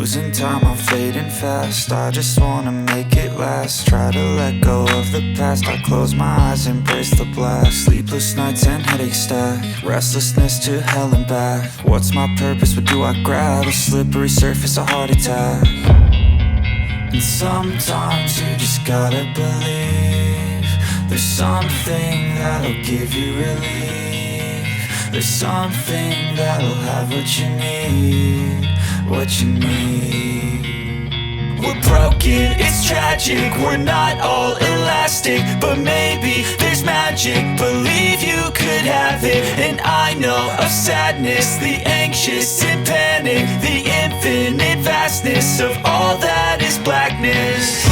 losing time, I'm fading fast. I just wanna make it last. Try to let go of the past. I close my eyes, embrace the blast. Sleepless nights and headaches stack. Restlessness to hell and back. What's my purpose? What do I grab? A slippery surface, a heart attack. And sometimes you just gotta believe there's something that'll give you relief. There's something that'll have what you need, what you need. We're broken, it's tragic, we're not all elastic, but maybe there's magic, believe you could have it. And I know of sadness, the anxious and panic, the infinite vastness of all that is blackness.